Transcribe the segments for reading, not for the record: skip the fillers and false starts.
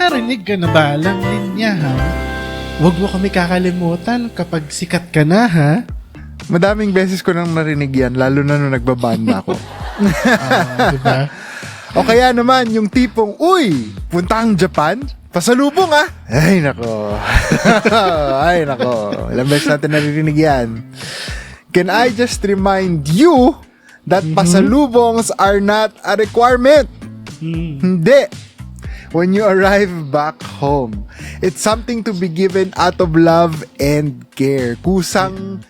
narinig ka na ba lang linya, ha? Huwag mo kami kakalimutan kapag sikat ka na, ha? Madaming beses ko nang narinig yan, lalo na nung nagbabanda ako. Diba? O kaya naman, yung tipong, uy, punta ang Japan? Pasalubong ah! Ay, nako. Ay, nako. Ilang beses natin naririnig yan. Can I just remind you that pasalubongs are not a requirement? Hindi. When you arrive back home, it's something to be given out of love and care. Kusang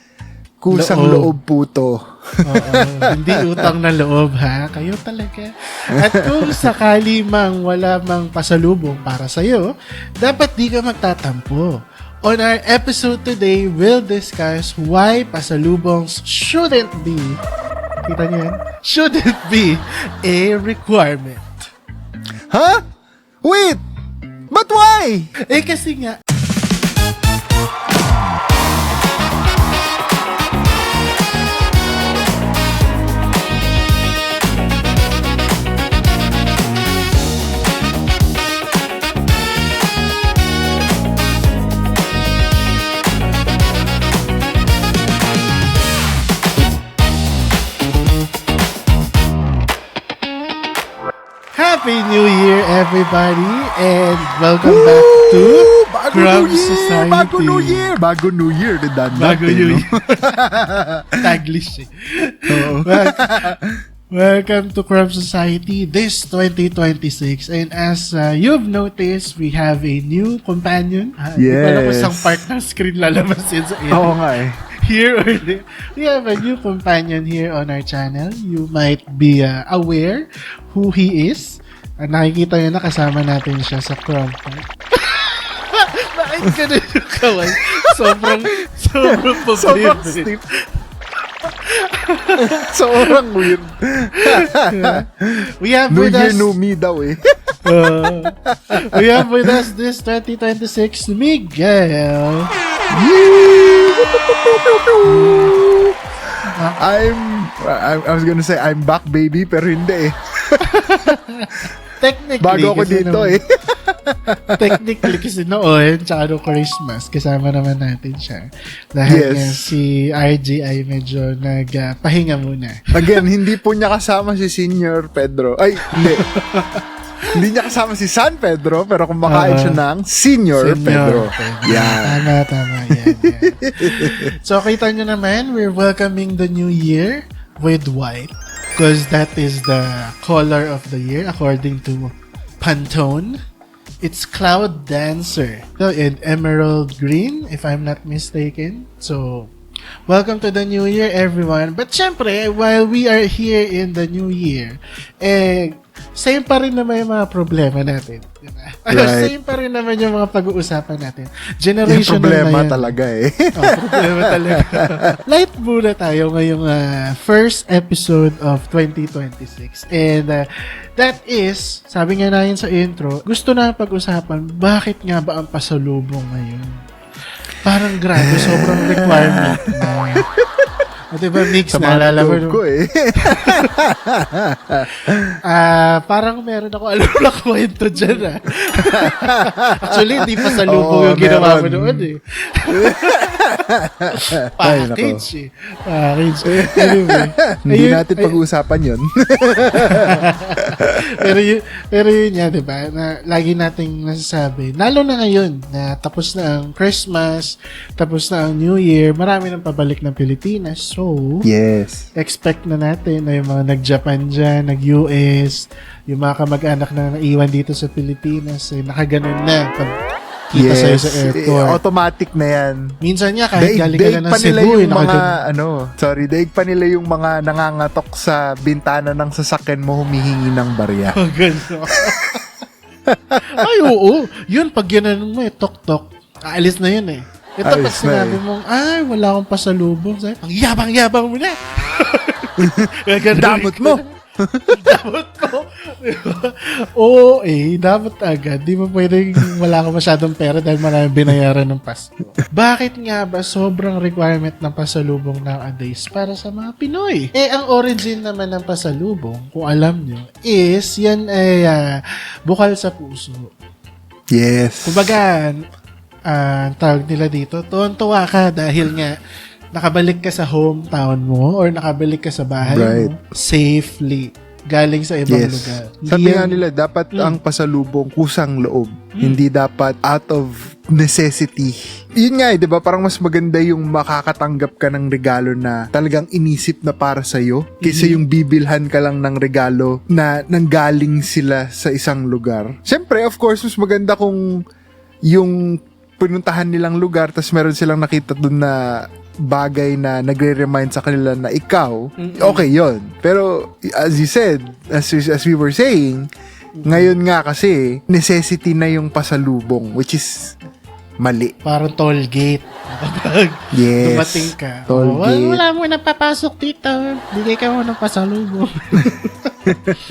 loob po to. Oo, hindi utang na loob, ha? Kayo talaga. At kung sakali mang wala mang pasalubong para sa'yo, dapat di ka magtatampo. On our episode today, we'll discuss why pasalubongs shouldn't be, kita niyo yan? Shouldn't be a requirement. Huh? Wait! But why? Kasi nga, Happy New Year, everybody, and welcome back to Crumb Society. Bago New Year. Bago New Year. Taglish eh. Welcome to Crumb Society this 2026. And as you've noticed, we have a new companion. Hindi ko alam kung isang part ng screen lalabasin sa iyo. Oo nga eh. Here or there. We have a new companion here on our channel. You might be aware who he is. Nakikita nyo na kasama natin siya sa Crumb Park. Bakit ka na yung kaway? Sobrang stiff. Sobrang weird. We have New with Year, us, New Me daw eh. we have with us this 2026 Miguel. I was gonna say I'm back baby pero hindi eh. Technically, bago ako dito eh. Technically kasi noon, tsaka no Christmas, kasama naman natin siya. Dahil nga si RJ ay medyo nagpahinga muna. Again, hindi po niya kasama si Senior Pedro. Ay, hindi. Hindi niya kasama si San Pedro, pero kumakain siya ng Senior Pedro. Yeah. Tama. Yan. So, kita nyo naman, we're welcoming the new year with white. Because that is the color of the year according to Pantone. It's Cloud Dancer. So, in emerald green, if I'm not mistaken. So, welcome to the new year, everyone. But syempre, while we are here in the new year, same pa rin naman yung mga problema natin. Diba? Right. Same pa rin naman yung mga pag-uusapan natin. Generational problema na yan. Talaga eh. Problema talaga. Light muna tayo ngayong first episode of 2026. And that is, sabi nga natin sa intro, gusto na pag-usapan, bakit nga ba ang pasalubong ngayon? Parang grabe, sobrang requirement na. Diba, mix na lalaman ko eh. Parang meron ako alam na kwento dyan Actually, hindi pa sa lubong yung ginawa mo noon eh. Package eh. Package. Anyway. Hindi natin pag-uusapan yun. pero yun yan, diba? Na, lagi nating nasasabi. Lalo na ngayon na tapos na ang Christmas, tapos na ang New Year, marami nang pabalik ng Pilipinas. So, yes. Expect na natin na yung mga nag-Japan dyan, nag-US, yung mga kamag-anak na naiwan dito sa Pilipinas, nakaganon na pag kita sa'yo sa airport. Automatic na yan. Minsan niya, kahit galing ka na ng Cebu, daig pa nila yung mga nangangatok sa bintana ng sasakyan mo humihingi ng barya. Ay, oo. Yun, pag ginanon mo tok-tok, aalis na yun eh. Ito pag sinabi mong, wala akong pasalubong. Sabi, ang yabang-yabang mo na. Damot mo. Damot mo. Oo damot agad. Di ba pwedeng wala ka masyadong pera dahil maraming binayaran ng Pasko. Bakit nga ba sobrang requirement ng pasalubong nowadays para sa mga Pinoy? Ang origin naman ng pasalubong, kung alam nyo, is yan ay bukal sa puso. Yes. Kumbaga, tawag nila dito, tuwan-tuwa ka dahil nga nakabalik ka sa hometown mo or nakabalik ka sa bahay mo safely galing sa ibang lugar. Sabi nga nila, dapat ang pasalubong kusang loob. Hindi dapat out of necessity. Yun nga di ba? Parang mas maganda yung makakatanggap ka ng regalo na talagang inisip na para sa'yo kaysa yung bibilhan ka lang ng regalo na nanggaling sila sa isang lugar. Siyempre, of course, mas maganda kung yung pinuntahan nilang lugar tas meron silang nakita dun na bagay na nagre-remind sa kanila na ikaw, okay yon. Pero as you said, as we were saying, ngayon nga kasi necessity na yung pasalubong, which is mali. Parang toll gate. Kapag dumating ka, toll gate. Wala mo na papasok dito. Bigay ka mo ng pasalubong.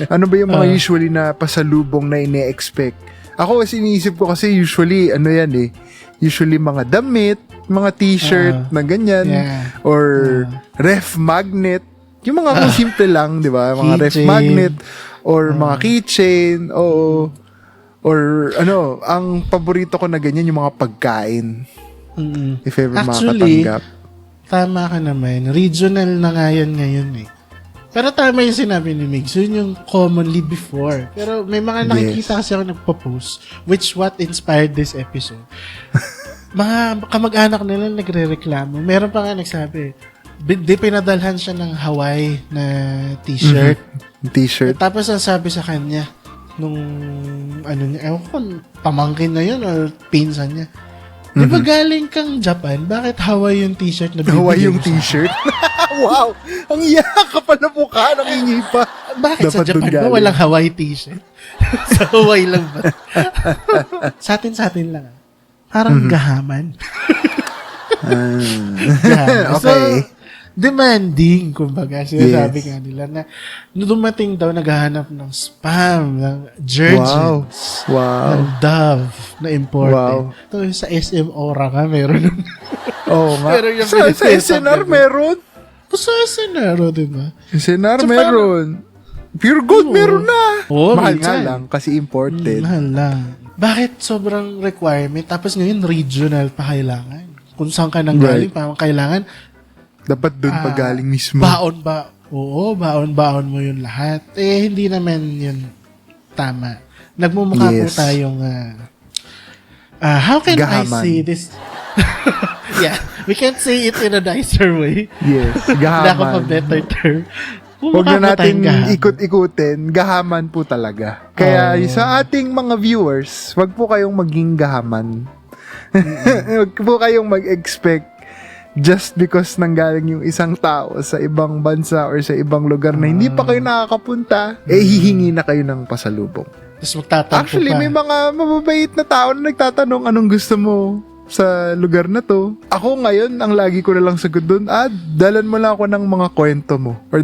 Ano ba yung mga usually na pasalubong na ine-expect? Ako kasi iniisip ko kasi usually ano yan usually mga damit, mga t-shirt na ganyan, or ref magnet, yung mga kung simple lang, di ba? Mga ref magnet, or mga keychain, or ano, ang paborito ko na ganyan, yung mga pagkain. If ever actually, makatanggap. Tama ka naman. Regional na nga yan ngayon Pero tama yung sinabi ni Migs. Yun yung commonly before. Pero may mga nakikita kasi ako nagpo-post, which what inspired this episode. Mga kamag-anak nila nagre-reklamo. Meron pa nga nagsabi, di pinadalhan siya ng Hawaii na t-shirt. T-shirt. Tapos ang sabi sa kanya, nung ano niya, ewan ko, pamangkin na yun or pinsan niya. Di ba galing kang Japan? Bakit Hawaii yung t-shirt na bibigyan Hawaii yung t-shirt? Wow! Ang iyak ka pa na mukha, nangingi pa. Bakit dapat sa Japan ba walang Hawaii t-shirt? Sa Hawaii lang ba? sa atin lang. Parang gahaman. Okay. So, demanding, kumbaga. Sinasabi nga nila na dumating daw naghahanap ng spam, ng Jergens, ng Dove na imported. Ito sa SM Aura ka, meron nun. Nga. Sa SNR meron? Sa SNR, diba? SNR so, meron. Pure gold meron na. Mahal nga lang kasi imported. Mahal lang. Bakit sobrang requirement? Tapos ngayon, regional pa kailangan. Kung saan ka nang galing, parang kailangan dapat doon pa galing mismo. Baon mo yun lahat. Hindi naman yun tama. Nagmumukha po tayong how can gahaman. I say this? Yeah, we can't say it in a nicer way. Yes, gahaman. Lack of a better term. Huwag na natin ikot-ikutin, gahaman po talaga. Kaya sa ating mga viewers, wag po kayong maging gahaman. Wag po kayong mag-expect just because nanggaling yung isang tao sa ibang bansa or sa ibang lugar na hindi pa kayo nakakapunta, hihingi na kayo ng pasalubong. Actually, may mga mababait na tao na nagtatanong anong gusto mo sa lugar na to. Ako ngayon, ang lagi ko na lang sagot doon, dalan mo lang ako ng mga kwento mo. Or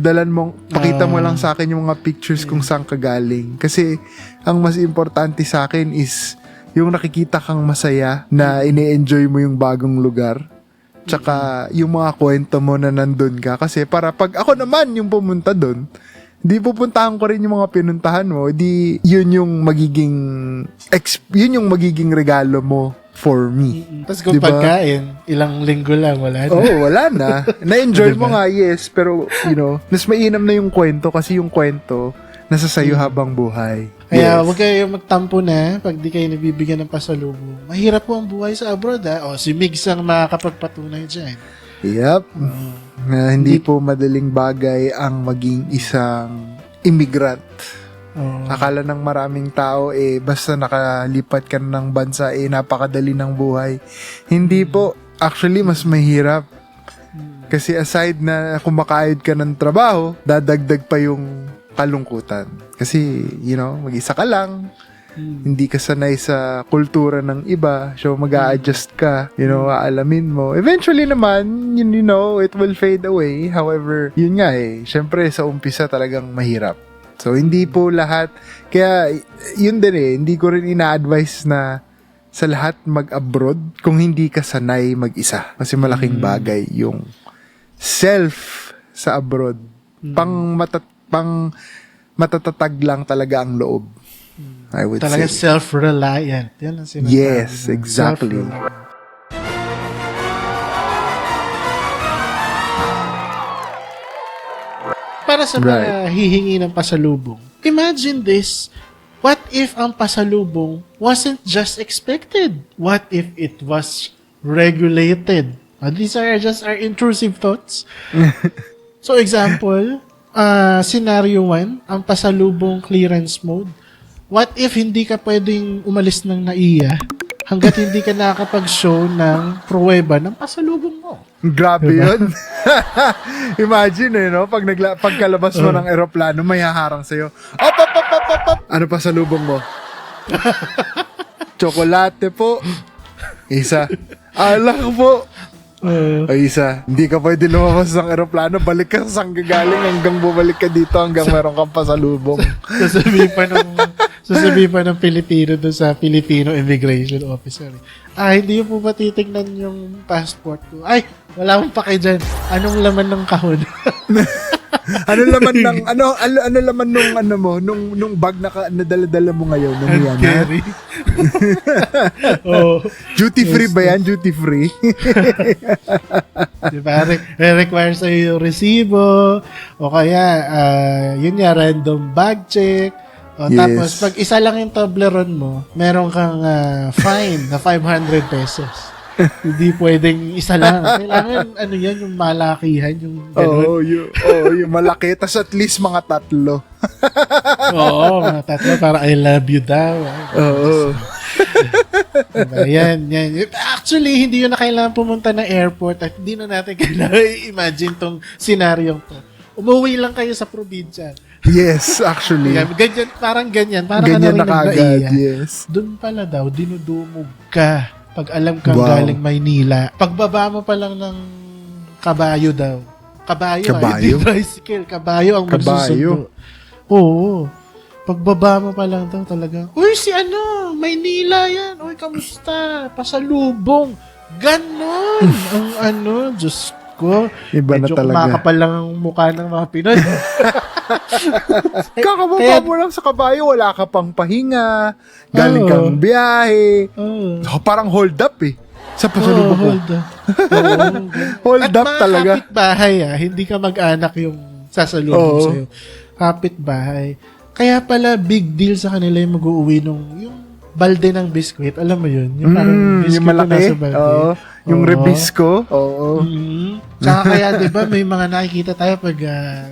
pakita mo lang sa akin yung mga pictures kung saan ka galing. Kasi, ang mas importante sa akin is yung nakikita kang masaya na ine-enjoy mo yung bagong lugar. Tsaka, yung mga kwento mo na nandun ka. Kasi para pag ako naman yung pumunta doon, di pupuntahan ko rin yung mga pinuntahan mo, di yun yung magiging regalo mo for me. Tapos kung pagkain, ilang linggo lang, wala na. Wala na. Na-enjoy mo nga, yes. Pero, mas mainam na yung kwento kasi yung kwento nasa sayo habang buhay. Kaya huwag kayo magtampo na pag di kayo nabibigyan ng pasalubong. Mahirap po ang buhay sa abroad, si Migs ang makakapagpatunay dyan. Yep. Hindi po madaling bagay ang maging isang immigrant. Akala ng maraming tao basta nakalipat ka ng bansa napakadali ng buhay. Hindi po. Actually, mas mahirap. Kasi aside na kumakayod ka ng trabaho, dadagdag pa yung kalungkutan. Kasi, mag-isa ka lang. Hindi ka sanay sa kultura ng iba. So, mag-a-adjust ka. Aalamin mo. Eventually naman, it will fade away. However, yun nga syempre, sa umpisa talagang mahirap. So, hindi po lahat. Kaya, yun din hindi ko rin ina-advise na sa lahat mag-abroad kung hindi ka sanay mag-isa. Kasi malaking bagay yung self sa abroad. Pang matatatag lang talaga ang loob. I would Talaga say. self-reliant. Yan ang sinasabi. Yes, na. exactly. Self-reliant. Para sa mga hihingi ng pasalubong, imagine this. What if ang pasalubong wasn't just expected? What if it was regulated? These are just our intrusive thoughts. So example, scenario 1, ang pasalubong clearance mode. What if hindi ka pwedeng umalis ng NAIA hanggat hindi ka nakakapag-show ng pruweba ng pasalubong mo? Grabe yun. Imagine no? Pagkalabas mo ng eroplano, may haharang sa'yo. Op, op, op, op, op, op. Ano pa sa lubong mo? Tsokolate po. Isa. Alak po. Ay, isa. Hindi ka pwede lumabas ng eroplano. Balik ka sa sanggagaling hanggang bumalik ka dito hanggang meron kang pasalubong. Sasabihin pa ng Pilipino doon sa Filipino Immigration Officer. Hindi po ba titignan yung passport ko? Ay, wala mong pake dyan. Anong laman ng kahon? Ano laman ng ano laman nung bag na nadala-dala mo ngayon? Ano yan? Carry. Oh. Duty free ba yan? Duty free? Diba? Require sa'yo yung resibo o kaya yun nga, random bag check. O, Yes. Tapos, pag isa lang yung Toblerone mo, meron kang fine na 500 pesos. Hindi pwedeng isa lang. Kailangan, yung malakihan, yung ganun. Yung malaki. Tas at least mga tatlo. Oo, mga tatlo, para I love you daw. Oo. Diba? Yan. Actually, hindi yun na kailangan pumunta ng airport at hindi na natin kailangan i-imagine tong scenario to. Umuwi lang kayo sa probinsya. Yes, actually. Ganyan, parang ganyan. Parang Ganyan na ka na rin kagad, nag-naiya. yes. Doon pala daw, dinudumog ka pag alam kang Wow. galing Maynila. Pagbaba mo pa lang ng kabayo daw. Kabayo? Hindi tricycle. Kabayo ang magsusundo. Oo. Pagbaba mo pa lang daw talaga, uy, si Maynila yan. Uy, kamusta? Pasalubong. Ganon. Ang Diyos ko. Iba na Medyo talaga. kumakapal lang ang mukha ng mga Pinoy. Kakababa mo lang sa kabayo, wala ka pang pahinga, galing kang biyahe. Parang hold up sa pasalubong ko. Hold up. Hold up talaga. At mga kapitbahay, hindi ka mag-anak yung sasalubong sa'yo. Kapitbahay. Kaya pala big deal sa kanila yung mag-uuwi yung balde ng biskwit. Alam mo yun? Yung parang biskwit yung malaki. na nasa balde. Yung rebisco. Oo. Tsaka kaya, di ba, may mga nakikita tayo pag,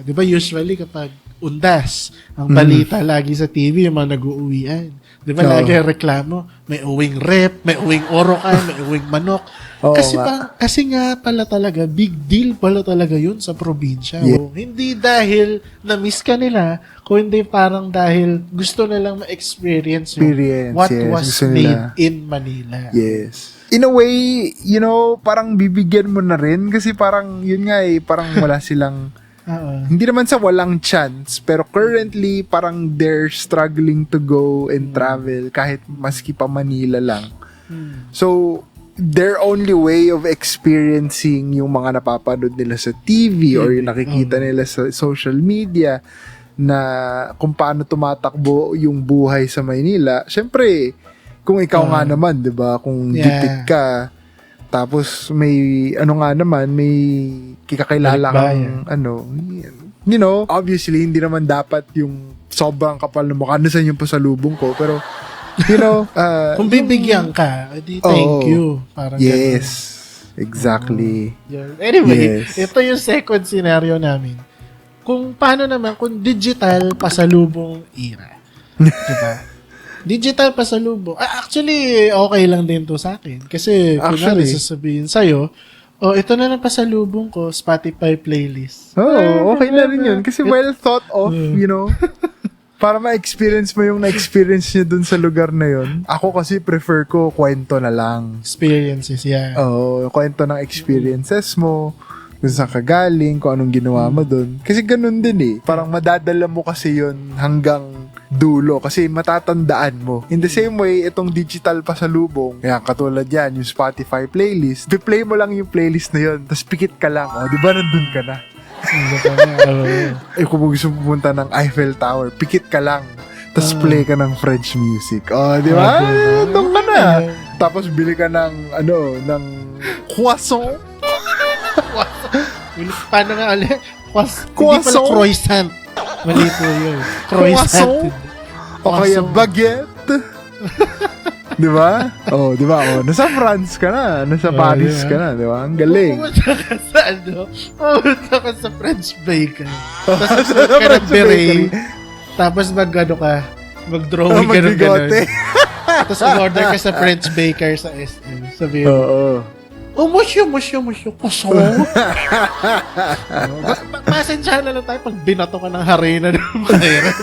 di ba, usually kapag undas, ang balita lagi sa TV, yung mga nag-uuwian. Di ba, lagi ang reklamo, may uwing rep, may uwing orokan, may uwing manok. Kasi nga pala talaga, big deal pala talaga yun sa probinsya. Yeah. Hindi dahil na-miss ka nila, kundi parang dahil gusto nilang ma-experience what was made in Manila. Yes. In a way, parang bibigyan mo na rin kasi parang, yun nga parang wala silang, hindi naman sa walang chance, pero currently, parang they're struggling to go and travel kahit maski pa Manila lang. So, their only way of experiencing yung mga napapanood nila sa TV or yung nakikita nila sa social media na kung paano tumatakbo yung buhay sa Maynila, syempre, kung ikaw nga naman, 'di ba? Kung gipit ka, tapos may may kikakilala kang obviously hindi naman dapat yung sobrang kapal ng mukha na sa yung pasalubong ko, pero kung bibigyan ka, thank you. Parang yes. Ganun. Exactly. Anyway, ito yung second scenario namin. Kung paano naman kung digital pasalubong era. Diba? Digital pasalubong. Actually, okay lang din to sa akin. Kasi, kunwari, sasabihin sa'yo, ito na lang pasalubong ko, Spotify playlist. Okay na rin yun. Kasi well thought of, para ma-experience mo yung na-experience niya dun sa lugar na yun. Ako kasi prefer ko kwento na lang. Experiences, yeah. Kwento ng experiences mo, kung saan ka galing, kung anong ginawa mo dun. Kasi ganun din Parang madadala mo kasi yun hanggang dulo kasi matatandaan mo. In the same way, itong digital pasalubong, kaya katulad yan, yung Spotify playlist, play mo lang yung playlist na yun, tapos pikit ka lang. Di ba nandun ka na? Kung gusto mo pumunta ng Eiffel Tower, pikit ka lang. Tapos play ka ng French music. Oh, di ba? Doon ka na. Tapos bili ka ng, ng croissant. Paano nga ulit? Hindi pala Croissant. croissant. Mali po yun. Croissant. Croissant. O kaya baguette. Di ba? Oh, di ba? Oh, nasa France ka na. Nasa Paris ka na, di ba? Ang galing. Pumunta ka sa pumunta ka sa French baker. Tapos Sa ka ng French bakery. beret. Tapos mag-drawing ka ng Magbigote. gano'n. Tapos order ka sa French baker sa SM. Sabihin mo, monsieur, croissant. Pasensya na lang tayo pag binato ka ng harina ng mahirap.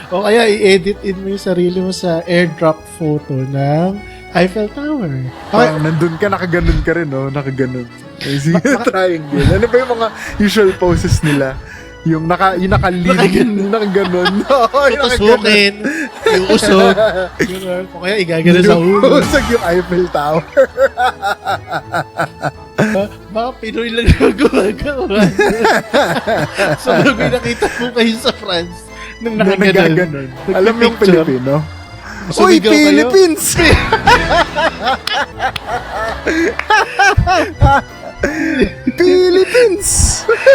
O kaya i-edit in mo yung sarili mo sa airdrop photo ng Eiffel Tower. Okay. Parang nandun ka, nakaganon ka rin, no? Nakaganon. Sige, triangle. Ano ba yung mga usual poses nila? Yung nakalinig, nakaganon. Oo, yung nakaganon. Tutusukin, yung usog. O kaya igagano sa ulo. Usag yung Eiffel Tower. Baka Pinoy lang yung gumagawa. So, pag may nakita mo kayo sa France, nung nakaganon. Alam mo yung Nagpipicture. Pilipino? Uy, Sumigaw kayo. Philippines! Philippines!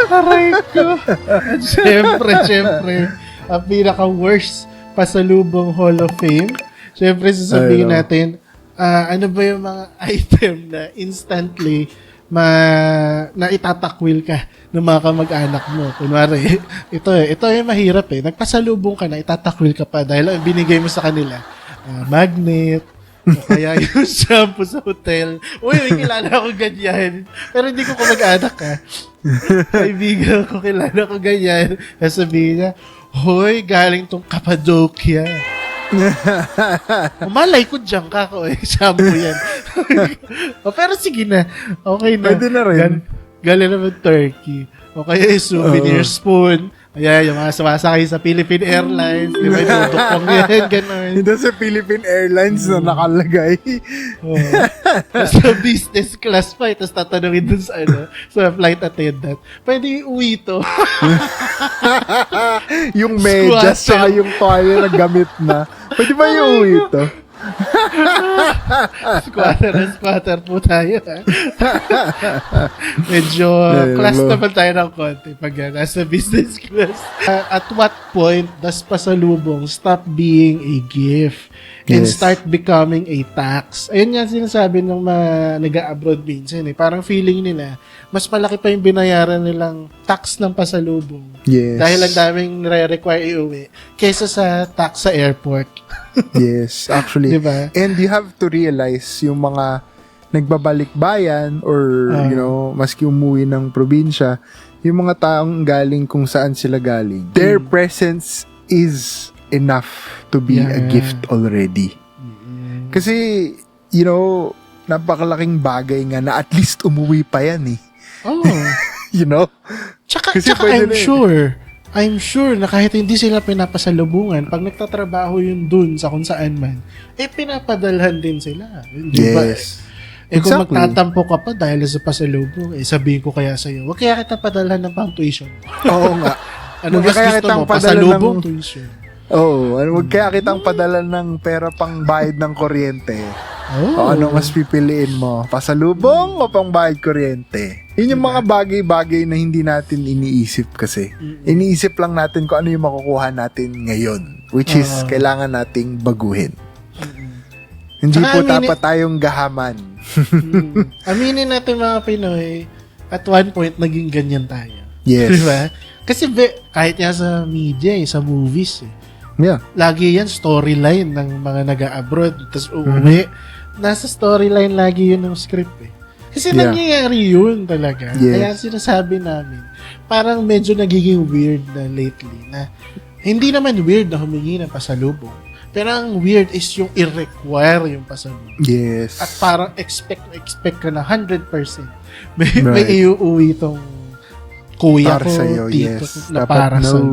Aray ko. At syempre, ang pinaka-worst pasalubong Hall of Fame. Syempre, sasabihin Ayun. natin, ano ba yung mga item na instantly na itatakwil ka ng mga kamag-anak mo. Kunwari, ito yung mahirap eh. Nagpasalubong ka na, itatakwil ka pa dahil ang binigay mo sa kanila, magnet, o kaya yung shampoo sa hotel. Uy, may kilala ko ganyan. Pero hindi ko kamag-anak ha. Kaibigan ko, kilala ko ganyan. Sabihin niya, hoy, galing tong Cappadocia. Malay ko dyan ka ko eh. Shampoo yan. Pero sige na. Okay na. Pwede na rin. Galing naman Turkey. O kaya yung souvenir spoon. Ayan, yung mga sumasakay sa Philippine Airlines. Di ba yung dudukong yan, gano'n. Hindi sa Philippine Airlines na nakalagay. Oh. Sa business class pa, tapos tatanungin dun sa flight attendant, pwede uwi to. Yung medyas Squatter. saka yung toilet na gamit na. Pwede ba yung uwi ito? Squatter po tayo. Ha? Medyo class naman tayo ng konti pag nasa business class. At what point does pasalubong stop being a gift and Yes. start becoming a tax? Ayun nga sinasabi ng mga nag-abroad minsan eh. Parang feeling nila, mas malaki pa yung binayaran nilang tax ng pasalubong. Yes. Dahil ang daming nire-require iuwi kaysa sa tax sa airport. Yes, actually. Diba? And you have to realize yung mga nagbabalik bayan or, maski umuwi ng probinsya, yung mga taong galing kung saan sila galing. Their presence is enough to be a gift already. Kasi, napakalaking bagay nga na at least umuwi pa yan eh. Oh. Tsaka pwede na eh. I'm sure na kahit hindi sila pinapasalubungan, pag nagtatrabaho yun dun sa kung saan man, pinapadalhan din sila. Di ba? Yes. Kung Exactly. magtatampo ka pa dahil sa pasalubong, sabihin ko kaya sa'yo, wag kaya kita padalhan ng pang tuition. Oo nga. Ano Wag mas kaya gusto kitang mo? padala Pasalubong, ng- tuition. Huwag kaya kitang padala ng pera pang bayad ng kuryente. Oh. O ano mas pipiliin mo? Pasalubong o pang bayad kuryente? Yun yung mga bagay-bagay na hindi natin iniisip kasi. Iniisip lang natin kung ano yung makukuha natin ngayon. Which is, kailangan nating baguhin. Hindi Tsaka po aminin- dapat tayong gahaman. Aminin natin mga Pinoy, at one point, naging ganyan tayo. Yes. Diba? Kasi kahit nga sa media, sa movies, Yeah. lagi yan storyline ng mga nag-abroad. Tapos uuwi. Nasa storyline lagi yun ng script eh. Kasi Yeah. nangyayari yun talaga. Yes. Kaya sinasabi namin, parang medyo nagiging weird na lately na hindi naman weird na humingi ng pasalubong. Pero ang weird is yung i-require yung pasalubong. Yes. At parang expect ka na 100%. May Right. iuwi itong kuya Para ko, sa'yo, tito yes. ko, na Dapat para no. sa'yo.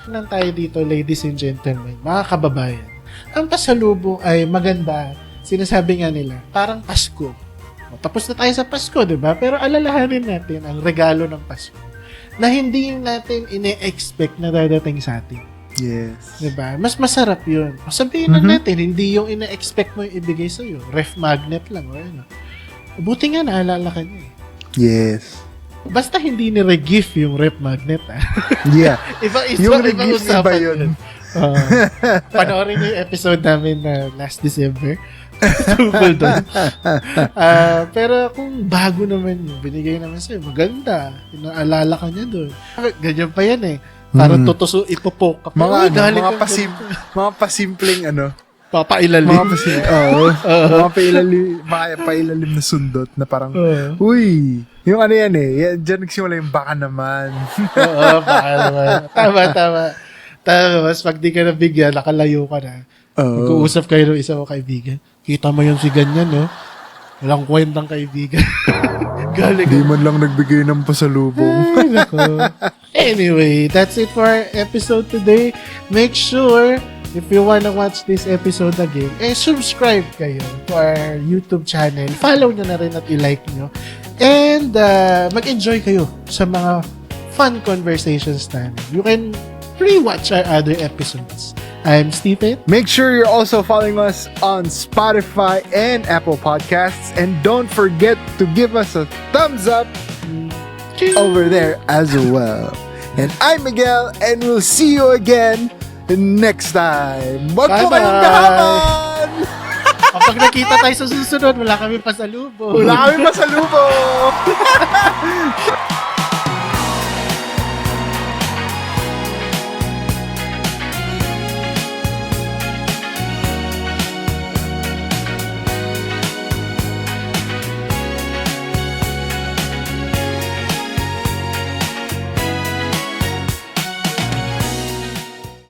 Nang tayo dito, ladies and gentlemen, mga kababayan, ang pasalubong ay maganda. Sinasabi nga nila, parang Pasko. O, tapos na tayo sa Pasko, di ba? Pero alalahanin natin ang regalo ng Pasko na hindi natin ine-expect na dadating sa atin. Yes. Diba? Mas masarap yun. O sabihin lang natin, hindi yung ina-expect mo yung ibigay sa'yo. Ref magnet lang or ano. Buti nga naalala ka niya eh. Yes. Basta hindi ni re-gift yung ref magnet ah. Yeah. Yung ibang re-gift iba usapan yun. Panoorin niyo yung episode namin na last December. Tungkol doon. Pero kung bago naman yun, binigay naman sa'yo, maganda. Inaalala ka niya doon. Ganyan pa yan eh. Parang tutuso, ipopoke ka. Mga pasimpleng ano. Papailalim. Mga pailalim na sundot na parang, uy, yung ano yan eh, dyan nagsimula yung baka naman. Oo, baka naman. Tama. Tapos pag di ka nabigyan, nakalayo ka na. Mag-uusap kayo ng isa mo kaibigan. Kita mo yun si ganyan, no? Walang kwentang kaibigan. Galing. Di man lang nagbigay ng pasalubong. Ay, nako. Anyway, that's it for our episode today. Make sure, if you wanna watch this episode again, subscribe kayo to our YouTube channel. Follow nyo na rin at i-like nyo. And mag-enjoy kayo sa mga fun conversations namin. You can pre-watch our other episodes. I'm Stephen. Make sure you're also following us on Spotify and Apple Podcasts. And don't forget to give us a thumbs up over there as well. And I'm Miguel, and we'll see you again next time. Wag po kayong gahaman! Kapag nakita tayo sa susunod, wala kami pasalubong. Wala kami pasalubong!